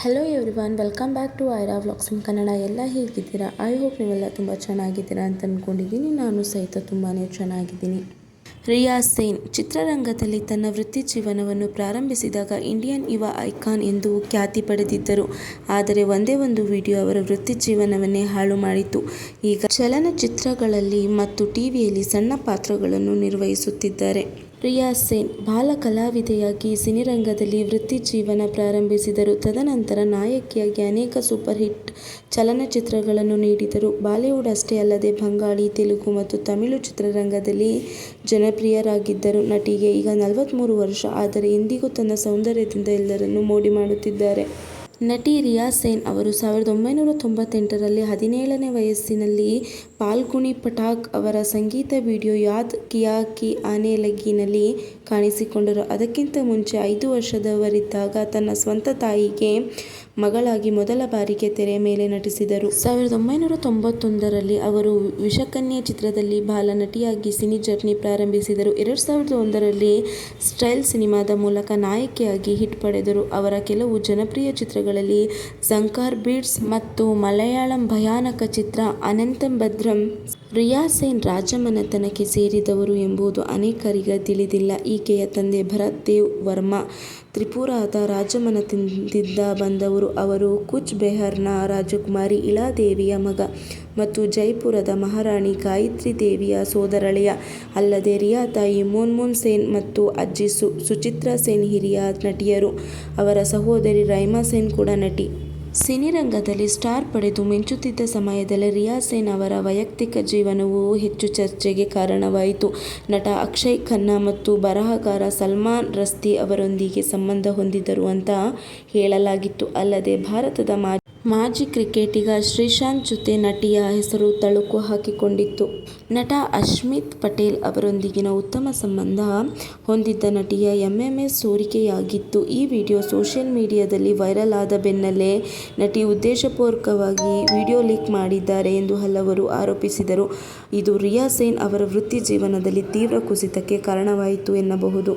Hello everyone, welcome back to Aira vlogs in Kannada. ಎಲ್ಲ ಹೇಗಿದ್ದೀರಾ? I hope ನೀವೆಲ್ಲ ತುಂಬ ಚೆನ್ನಾಗಿದ್ದೀರಾ ಅಂತ ಅಂದ್ಕೊಂಡಿದ್ದೀನಿ. ನಾನು ಸಹಿತ ತುಂಬಾ ಚೆನ್ನಾಗಿದ್ದೀನಿ. ರಿಯಾ ಸೇನ್ ಚಿತ್ರರಂಗದಲ್ಲಿ ತನ್ನ ವೃತ್ತಿ ಜೀವನವನ್ನು ಪ್ರಾರಂಭಿಸಿದಾಗ ಇಂಡಿಯನ್ ಯುವ ಐಕಾನ್ ಎಂದು ಖ್ಯಾತಿ ಪಡೆದಿದ್ದರು. ಆದರೆ ಒಂದೇ ಒಂದು ವಿಡಿಯೋ ಅವರ ವೃತ್ತಿ ಜೀವನವನ್ನೇ ಹಾಳು ಮಾಡಿತು. ಈಗ ಚಲನಚಿತ್ರಗಳಲ್ಲಿ ಮತ್ತು ಟಿವಿಯಲ್ಲಿ ಸಣ್ಣ ಪಾತ್ರಗಳನ್ನು ನಿರ್ವಹಿಸುತ್ತಿದ್ದಾರೆ. ರಿಯಾ ಸೇನ್ ಬಾಲ ಕಲಾವಿದೆಯಾಗಿ ಸಿನಿರಂಗದಲ್ಲಿ ವೃತ್ತಿ ಜೀವನ ಪ್ರಾರಂಭಿಸಿದರು. ತದನಂತರ ನಾಯಕಿಯಾಗಿ ಅನೇಕ ಸೂಪರ್ ಹಿಟ್ ಚಲನಚಿತ್ರಗಳನ್ನು ನೀಡಿದರು. ಬಾಲಿವುಡ್ ಅಷ್ಟೇ ಅಲ್ಲದೆ ಬಂಗಾಳಿ, ತೆಲುಗು ಮತ್ತು ತಮಿಳು ಚಿತ್ರರಂಗದಲ್ಲಿ ಜನಪ್ರಿಯರಾಗಿದ್ದರು. ನಟಿಗೆ ಈಗ 43 ವರ್ಷ. ಆದರೆ ಇಂದಿಗೂ ತನ್ನ ಸೌಂದರ್ಯದಿಂದ ಎಲ್ಲರನ್ನೂ ಮೋಡಿ ಮಾಡುತ್ತಿದ್ದಾರೆ. ನಟಿ ರಿಯಾ ಸೇನ್ ಅವರು 1998ರಲ್ಲಿ 17ನೇ ವಯಸ್ಸಿನಲ್ಲಿ ಫಾಲ್ಗುನಿ ಪಠಾಕ್ ಅವರ ಸಂಗೀತ ವಿಡಿಯೋ ಯಾದ್ ಕಿಯಾ ಕಿ ಆನೆ ಲಗಿನಲ್ಲಿ ಕಾಣಿಸಿಕೊಂಡರು. ಅದಕ್ಕಿಂತ ಮುಂಚೆ 5 ವರ್ಷದವರಿದ್ದಾಗ ತನ್ನ ಸ್ವಂತ ತಾಯಿಗೆ ಮಗಳಾಗಿ ಮೊದಲ ಬಾರಿಗೆ ತೆರೆ ಮೇಲೆ ನಟಿಸಿದರು. 1991ರಲ್ಲಿ ಅವರು ವಿಷಕನ್ಯೆ ಚಿತ್ರದಲ್ಲಿ ಬಾಲ ನಟಿಯಾಗಿ ಸಿನಿ ಜರ್ನಿ ಪ್ರಾರಂಭಿಸಿದರು. 2001ರಲ್ಲಿ ಸ್ಟೈಲ್ ಸಿನಿಮಾದ ಮೂಲಕ ನಾಯಕಿಯಾಗಿ ಹಿಟ್ ಪಡೆದರು. ಅವರ ಕೆಲವು ಜನಪ್ರಿಯ ಚಿತ್ರಗಳಲ್ಲಿ ಝಂಕಾರ್ ಬೀಟ್ಸ್ ಮತ್ತು ಮಲಯಾಳಂ ಭಯಾನಕ ಚಿತ್ರ ಅನಂತಂ ಭದ್ರಂ. ರಿಯಾ ಸೇನ್ ರಾಜಮನೆತನಕ್ಕೆ ಸೇರಿದವರು ಎಂಬುದು ಅನೇಕರಿಗೆ ತಿಳಿದಿಲ್ಲ. ಈಕೆಯ ತಂದೆ ಭರತ್ ದೇವ್ ವರ್ಮಾ ತ್ರಿಪುರಾದ ರಾಜಮನೆತನದಿಂದ ಬಂದವರು. ಅವರು ಕೂಚ್ ಬೆಹಾರ್ನ ರಾಜಕುಮಾರಿ ಇಳಾದೇವಿಯ ಮಗ ಮತ್ತು ಜೈಪುರದ ಮಹಾರಾಣಿ ಗಾಯತ್ರಿ ದೇವಿಯ ಸೋದರಳೆಯ. ಅಲ್ಲದೆ ರಿಯಾ ತಾಯಿ ಮೂನ್ಮೂನ್ ಸೇನ್ ಮತ್ತು ಅಜ್ಜಿ ಸುಚಿತ್ರಾ ಸೇನ್ ಹಿರಿಯ ನಟಿಯರು. ಅವರ ಸಹೋದರಿ ರೈಮಾ ಸೇನ್ ಕೂಡ ನಟಿ. ಸಿನಿರಂಗದಲ್ಲಿ ಸ್ಟಾರ್ ಪಡೆದು ಮಿಂಚುತ್ತಿದ್ದ ಸಮಯದಲ್ಲಿ ರಿಯಾ ಸೇನ್ ಅವರ ವೈಯಕ್ತಿಕ ಜೀವನವು ಹೆಚ್ಚು ಚರ್ಚೆಗೆ ಕಾರಣವಾಯಿತು. ನಟ ಅಕ್ಷಯ್ ಖನ್ನಾ ಮತ್ತು ಬರಹಗಾರ ಸಲ್ಮಾನ್ ರಶ್ದಿ ಅವರೊಂದಿಗೆ ಸಂಬಂಧ ಹೊಂದಿದ್ದರು ಅಂತ ಹೇಳಲಾಗಿತ್ತು. ಅಲ್ಲದೆ ಭಾರತದ ಮಾಜಿ ಕ್ರಿಕೆಟಿಗ ಶ್ರೀಶಾಂತ್ ಜೊತೆ ನಟಿಯ ಹೆಸರು ತಳುಕು ಹಾಕಿಕೊಂಡಿತ್ತು. ನಟ ಅಶ್ಮಿತ್ ಪಟೇಲ್ ಅವರೊಂದಿಗಿನ ಉತ್ತಮ ಸಂಬಂಧ ಹೊಂದಿದ್ದ ನಟಿಯ ಎಂಎಂಎಸ್ ಸೋರಿಕೆಯಾಗಿತ್ತು. ಈ ವಿಡಿಯೋ ಸೋಷಿಯಲ್ ಮೀಡಿಯಾದಲ್ಲಿ ವೈರಲ್ ಆದ ಬೆನ್ನಲ್ಲೇ ನಟಿ ಉದ್ದೇಶಪೂರ್ವಕವಾಗಿ ವಿಡಿಯೋ ಲೀಕ್ ಮಾಡಿದ್ದಾರೆ ಎಂದು ಹಲವರು ಆರೋಪಿಸಿದರು. ಇದು ರಿಯಾ ಸೇನ್ ಅವರ ವೃತ್ತಿ ಜೀವನದಲ್ಲಿ ತೀವ್ರ ಕುಸಿತಕ್ಕೆ ಕಾರಣವಾಯಿತು ಎನ್ನಬಹುದು.